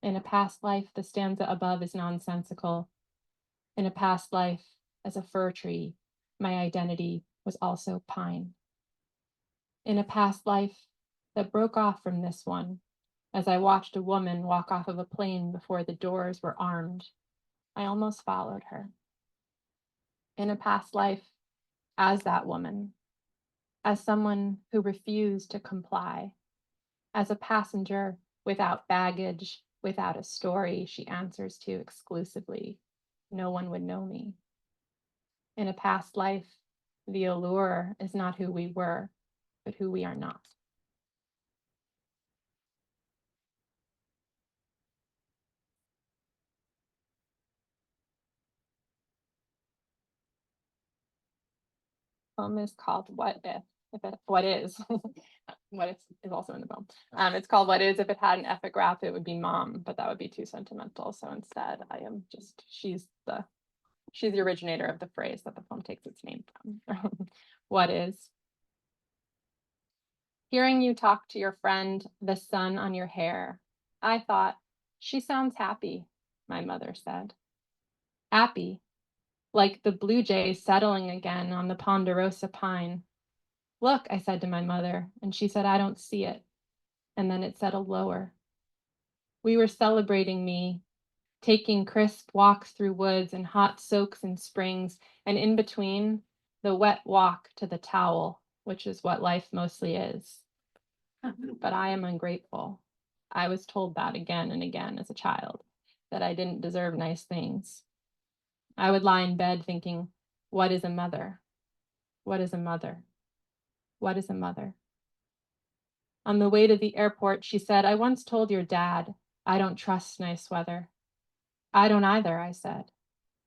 In a past life, the stanza above is nonsensical. In a past life, as a fir tree, my identity was also pine. In a past life that broke off from this one, as I watched a woman walk off of a plane before the doors were armed, I almost followed her. In a past life, as that woman, as someone who refused to comply, as a passenger without baggage, without a story she answers to exclusively, no one would know me. In a past life, the allure is not who we were, but who we are not. Poem is called What If? What is? What is also in the poem. It's called What Is. If it had an epigraph, it would be mom, but that would be too sentimental. So instead, I am just, she's the originator of the phrase that the poem takes its name from. What is? Hearing you talk to your friend, the sun on your hair, I thought, she sounds happy, my mother said. Happy, like the blue jays settling again on the ponderosa pine. Look, I said to my mother, and she said, I don't see it. And then it settled lower. We were celebrating me, taking crisp walks through woods and hot soaks in springs, and in between, the wet walk to the towel, which is what life mostly is. But I am ungrateful. I was told that again and again as a child, that I didn't deserve nice things. I would lie in bed thinking, what is a mother? What is a mother? What is a mother? On the way to the airport, she said, I once told your dad, I don't trust nice weather. I don't either, I said.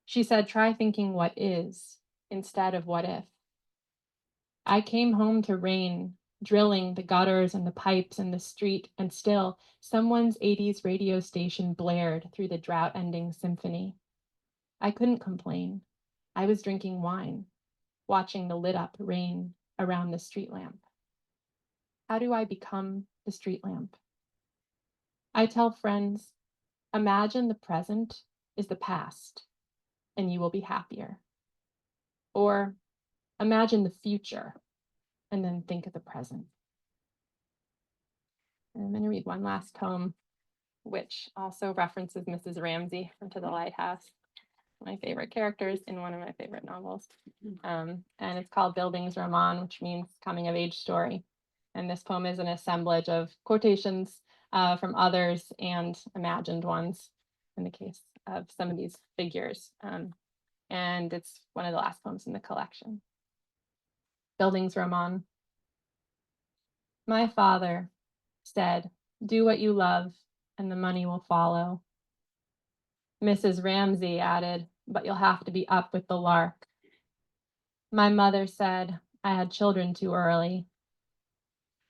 She said, try thinking what is instead of what if. I came home to rain, drilling the gutters and the pipes in the street, and still someone's 80s radio station blared through the drought-ending symphony. I couldn't complain. I was drinking wine, watching the lit-up rain around the street lamp. How do I become the street lamp? I tell friends, imagine the present is the past, and you will be happier. Or imagine the future, and then think of the present. And I'm going to read one last poem, which also references Mrs. Ramsey from To the Lighthouse, my favorite characters in one of my favorite novels. And it's called Bildungsroman, which means coming of age story. And this poem is an assemblage of quotations from others and imagined ones in the case of some of these figures. And it's one of the last poems in the collection. Bildungsroman. My father said, do what you love and the money will follow. Mrs. Ramsey added, but you'll have to be up with the lark. My mother said, I had children too early.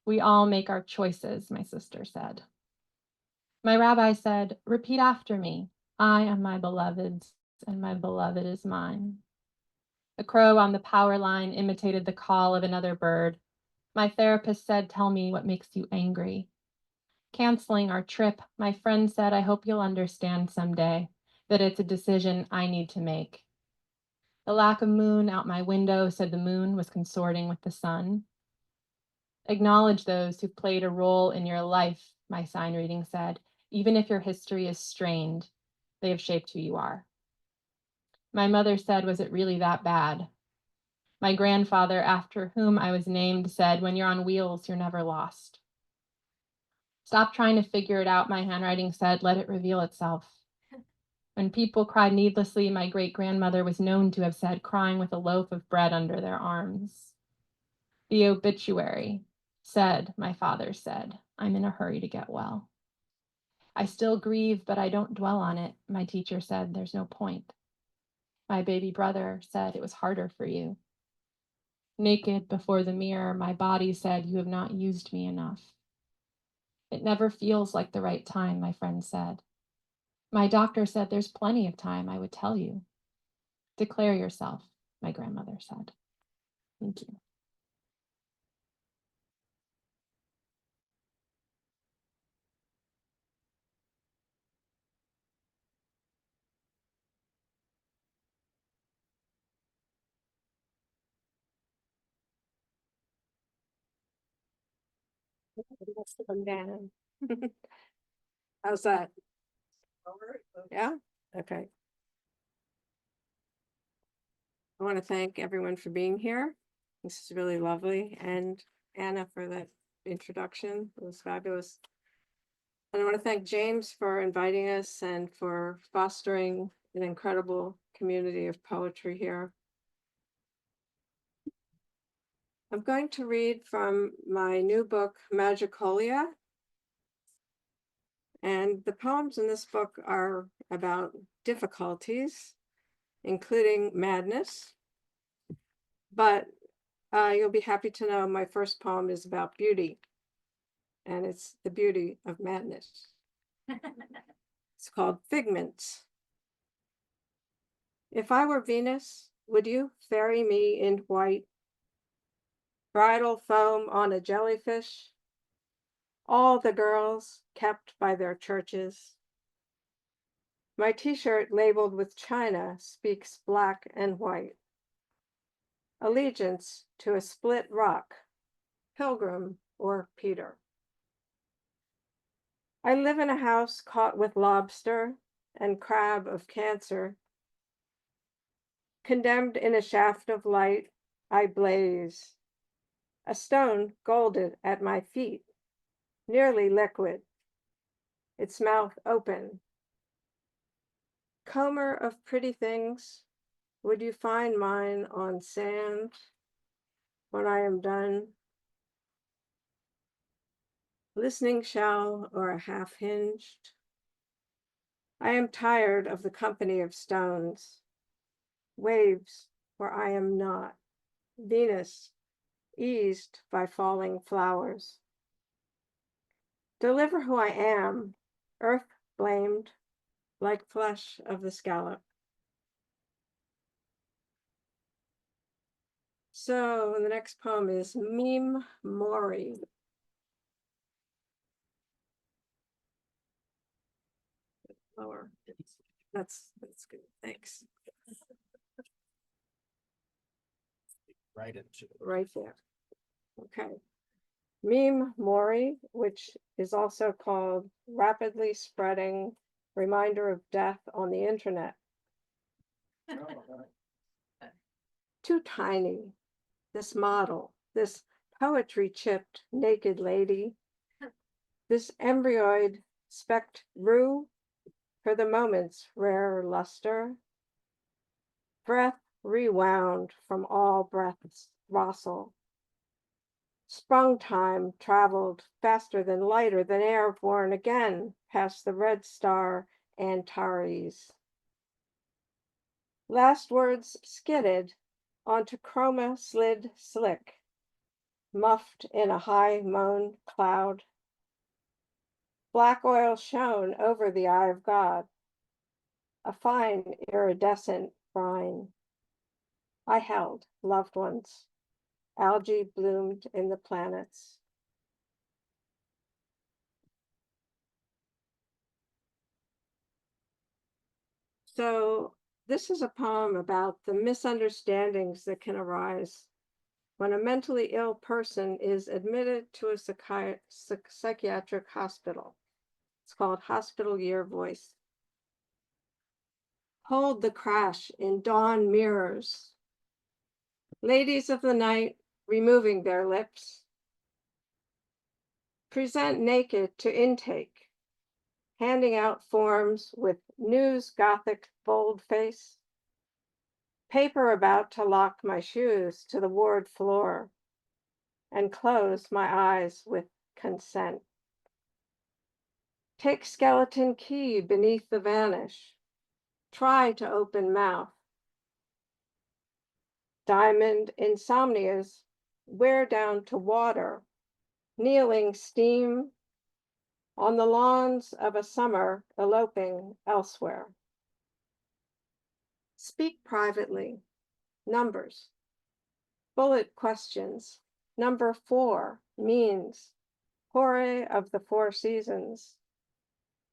We all make our choices, my sister said. My rabbi said, repeat after me. I am my beloved's and my beloved is mine. A crow on the power line imitated the call of another bird. My therapist said, tell me what makes you angry. Canceling our trip, my friend said, I hope you'll understand someday that it's a decision I need to make. The lack of moon out my window said the moon was consorting with the sun. Acknowledge those who played a role in your life, my sign reading said. Even if your history is strained, they have shaped who you are. My mother said, was it really that bad? My grandfather, after whom I was named, said, when you're on wheels, you're never lost. Stop trying to figure it out, my handwriting said, let it reveal itself. When people cried needlessly, my great-grandmother was known to have said, crying with a loaf of bread under their arms. The obituary said, my father said, I'm in a hurry to get well. I still grieve, but I don't dwell on it. My teacher said, there's no point. My baby brother said, it was harder for you. Naked before the mirror, my body said, you have not used me enough. It never feels like the right time, my friend said. My doctor said there's plenty of time, I would tell you. Declare yourself, my grandmother said. Thank you. Let's put them down. How's that? Yeah, okay. I want to thank everyone for being here. This is really lovely, and Anna for that introduction. It was fabulous. And I want to thank James for inviting us and for fostering an incredible community of poetry here. I'm going to read from my new book, Magicholia. And the poems in this book are about difficulties, including madness. But you'll be happy to know my first poem is about beauty, and it's the beauty of madness. It's called Figments. If I were Venus, would you ferry me in white, bridal foam on a jellyfish, all the girls kept by their churches? My t-shirt labeled with China speaks black and white. Allegiance to a split rock, Pilgrim or Peter. I live in a house caught with lobster and crab of cancer. Condemned in a shaft of light, I blaze. A stone golded at my feet, nearly liquid, its mouth open. Comer of pretty things, would you find mine on sand when I am done? Listening shell or a half-hinged? I am tired of the company of stones, waves where I am not, Venus eased by falling flowers. Deliver who I am, earth blamed, like flesh of the scallop. So the next poem is Meme Mori. Lower. That's good. Thanks. Right into it. Right there. Okay. Meme Mori, which is also called rapidly spreading reminder of death on the internet. Too tiny, this model, this poetry chipped naked lady, this embryoid specked rue for the moment's rare luster, breath rewound from all breaths rustle. Sprung time traveled faster than lighter than air borne again past the red star Antares. Last words skidded onto chroma slid slick, muffed in a high moan cloud. Black oil shone over the eye of God, a fine iridescent brine. I held loved ones. Algae bloomed in the planets. So this is a poem about the misunderstandings that can arise when a mentally ill person is admitted to a psychiatric hospital. It's called Hospital Year Voice. Hold the crash in dawn mirrors. Ladies of the night removing their lips. Present naked to intake, handing out forms with news Gothic boldface. Paper about to lock my shoes to the ward floor and close my eyes with consent. Take skeleton key beneath the vanish. Try to open mouth. Diamond insomnias wear down to water, kneeling steam, on the lawns of a summer eloping elsewhere. Speak privately. Numbers. Bullet questions. Number 4 means Hore of the 4 seasons.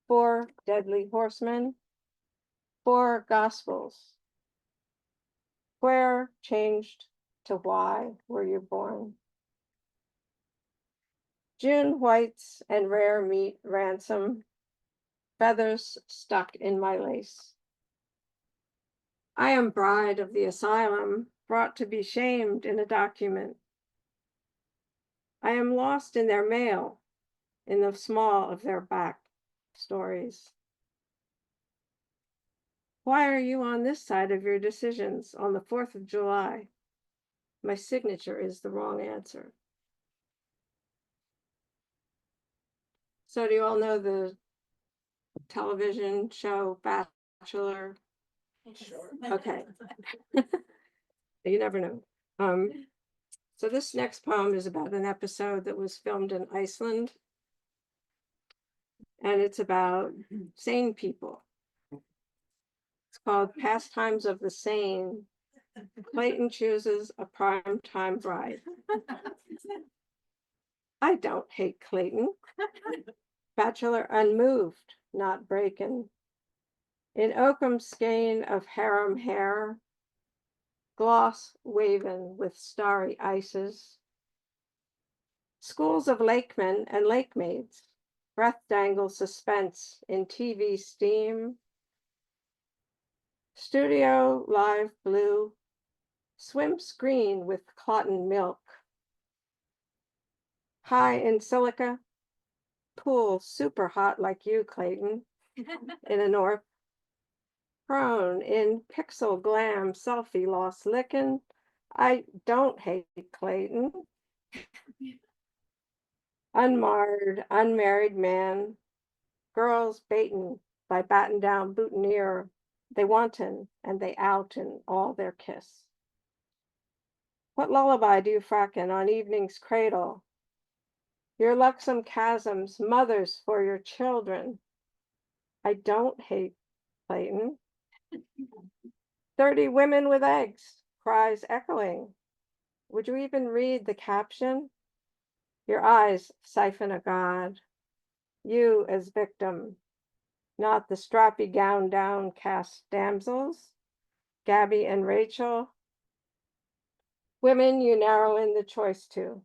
4 deadly horsemen. 4 gospels. Where changed to why were you born? June whites and rare meat ransom. Feathers stuck in my lace. I am bride of the asylum, brought to be shamed in a document. I am lost in their mail, in the small of their back stories. Why are you on this side of your decisions on the 4th of July? My signature is the wrong answer. So do you all know the television show Bachelor? Sure. Okay. You never know. So this next poem is about an episode that was filmed in Iceland. And it's about sane people. It's called Pastimes of the Sane. Clayton chooses a primetime bride. I don't hate Clayton. Bachelor unmoved, not breaking. In oakum skein of harem hair, gloss waving with starry ices. Schools of lakemen and lakemaids, breath dangle suspense in TV steam. Studio live blue, swim screen with cotton milk. High in silica, pool super hot like you, Clayton, in the north. Prone in pixel glam selfie lost licking. I don't hate Clayton. Unmarred, unmarried man, girls baitin' by batten down boutonniere. They wanton and they out in all their kiss. What lullaby do you fracken on evening's cradle? Your luxem chasms, mothers for your children. I don't hate Clayton. 30 women with eggs, cries echoing. Would you even read the caption? Your eyes siphon a god. You as victim, not the strappy gown downcast damsels, Gabby and Rachel. Women you narrow in the choice to.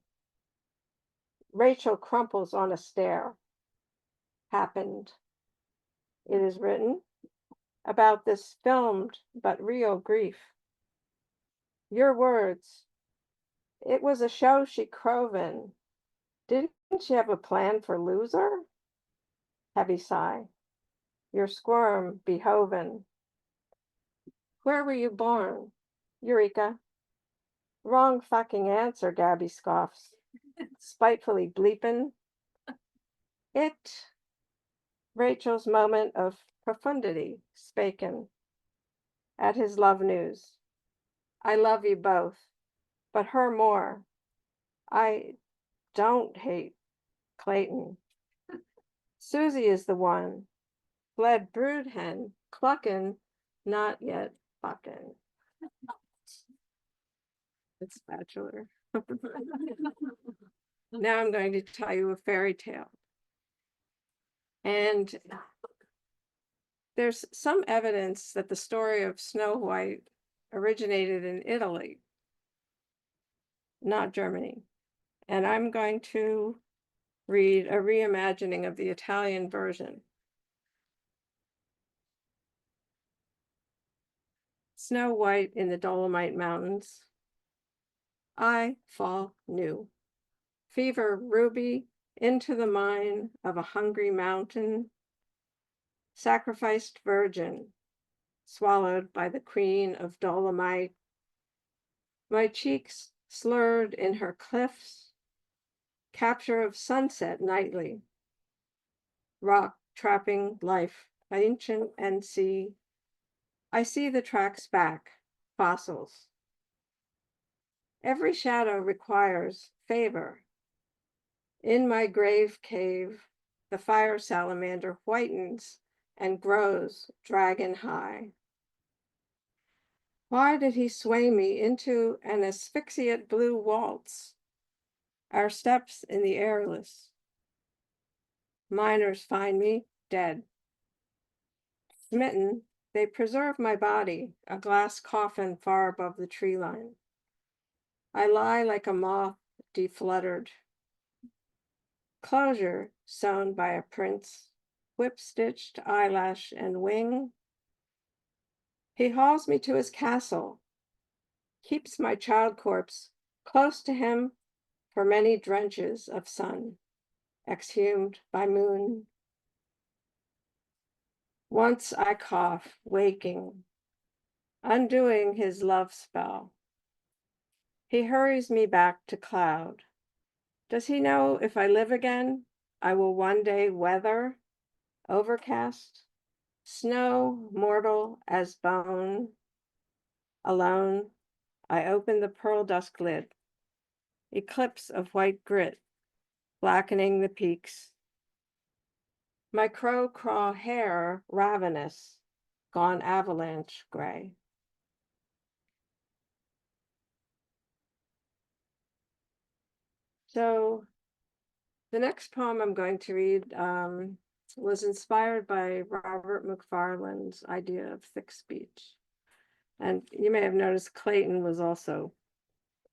Rachel crumples on a stair. Happened. It is written about this filmed but real grief. Your words. It was a show she crove in. Didn't she have a plan for loser? Heavy sigh. Your squirm behoven. Where were you born? Eureka. Wrong fucking answer, Gabby scoffs. Spitefully bleeping. It. Rachel's moment of profundity, spaken. At his love news. I love you both, but her more. I don't hate Clayton. Susie is the one. Fled brood hen, clucking, not yet fucking. It's Bachelor. Now I'm going to tell you a fairy tale. And there's some evidence that the story of Snow White originated in Italy, not Germany. And I'm going to read a reimagining of the Italian version. Snow White in the Dolomite Mountains. I fall new. Fever ruby into the mine of a hungry mountain. Sacrificed virgin, swallowed by the queen of Dolomite. My cheeks slurred in her cliffs. Capture of sunset nightly. Rock trapping life, ancient and sea. I see the tracks back, fossils. Every shadow requires favor. In my grave cave, the fire salamander whitens and grows dragon high. Why did he sway me into an asphyxiate blue waltz? Our steps in the airless. Miners find me dead. Smitten, they preserve my body, a glass coffin far above the tree line. I lie like a moth defluttered. Closure sewn by a prince, whip-stitched eyelash and wing. He hauls me to his castle, keeps my child corpse close to him for many drenches of sun, exhumed by moon. Once I cough, waking, undoing his love spell. He hurries me back to cloud. Does he know if I live again, I will one day weather, overcast, snow mortal as bone? Alone, I open the pearl dusk lid, eclipse of white grit, blackening the peaks. My crow craw hair ravenous, gone avalanche gray. So the next poem I'm going to read was inspired by Robert McFarland's idea of thick speech. And you may have noticed Clayton was also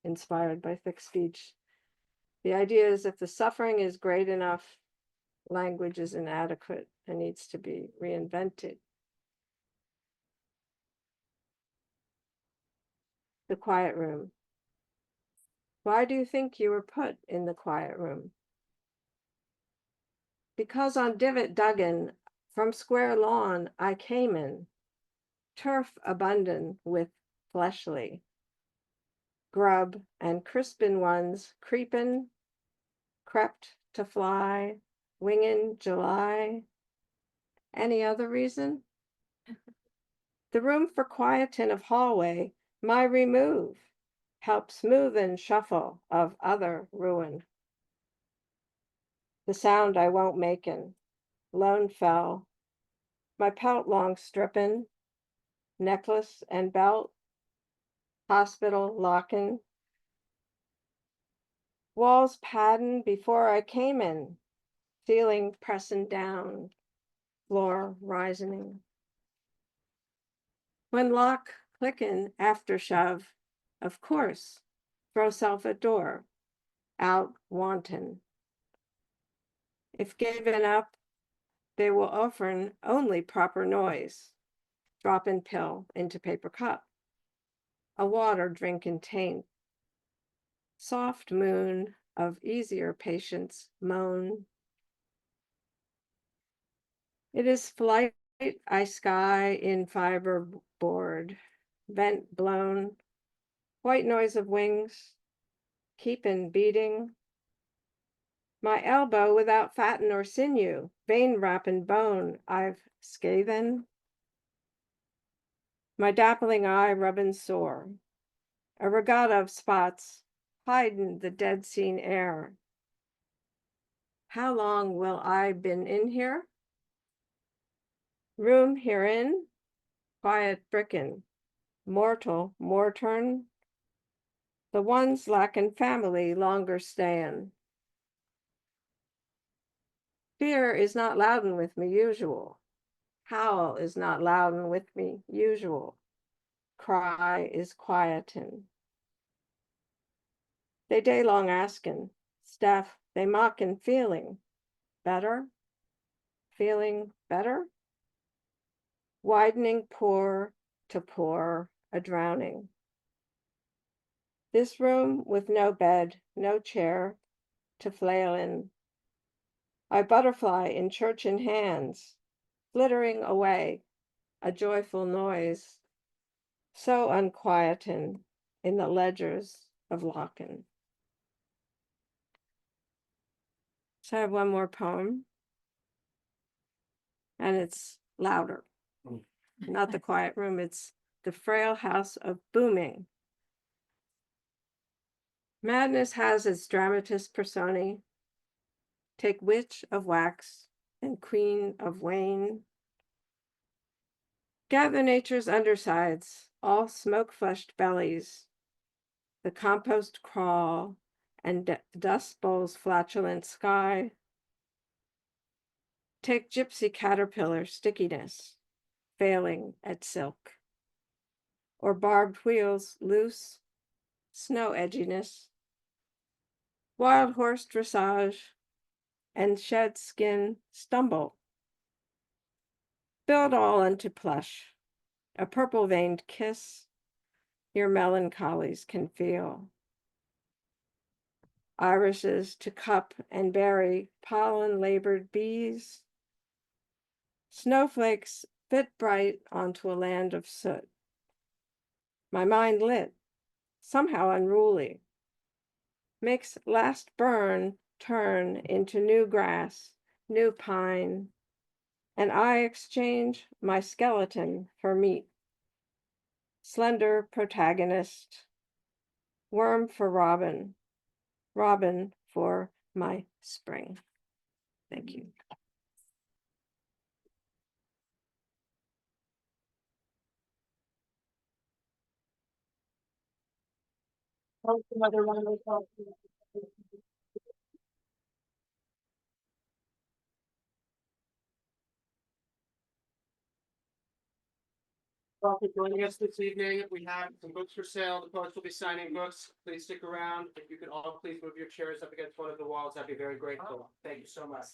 inspired by thick speech. The idea is if the suffering is great enough, language is inadequate and needs to be reinvented. The quiet room. Why do you think you were put in the quiet room? Because on divot dug in from square lawn I came in, turf abundant with fleshly, grub and crispin ones creepin', crept to fly, wingin' July. Any other reason? The room for quietin' of hallway, my remove, help smoothen shuffle of other ruin. The sound I won't makin', lone fell, my pelt long strippin', necklace and belt, hospital lockin', walls paddin' before I came in, ceiling pressin' down, floor rising. When lock clickin' after shove, of course, throw self at door, out wanton. If given up, they will offer only proper noise, droppin' pill into paper cup, a water drinkin' taint. Soft moon of easier patience moan. It is flight I sky in fiber board, vent blown, white noise of wings, keepin' beating. My elbow without fatten or sinew, vein wrappin' bone I've scathen. My dappling eye rubbin' sore, a regatta of spots, hidin' the dead scene air. How long will I been in here? Room herein, quiet brickin', mortal mortern. The ones lackin' family longer stayin'. Fear is not loudin' with me usual. Howl is not loudin' with me usual. Cry is quietin'. They day long askin', staff they mockin' feeling. Better? Feeling better? Widening pour to pour a drowning. This room with no bed, no chair to flail in. I butterfly in church in hands, flittering away, a joyful noise, so unquietin' in the ledgers of Lockin. So I have one more poem, and it's louder. Not the quiet room, it's the frail house of booming. Madness has its dramatis personae. Take witch of wax, and queen of Wayne. Gather nature's undersides, all smoke-flushed bellies, the compost crawl, and dust bowl's flatulent sky. Take gypsy caterpillar stickiness, failing at silk, or barbed wheels loose, snow edginess, wild horse dressage, and shed skin stumble. Build all into plush, a purple-veined kiss your melancholies can feel. Irises to cup and berry pollen-labored bees. Snowflakes fit bright onto a land of soot. My mind lit, somehow unruly, makes last burn turn into new grass, new pine, and I exchange my skeleton for meat. Slender protagonist, worm for robin, robin for my spring. Thank you. Another one of those. Well, for joining us this evening. We have some books for sale. The poets will be signing books. Please stick around. If you could all please move your chairs up against one of the walls, I'd be very grateful. Thank you so much.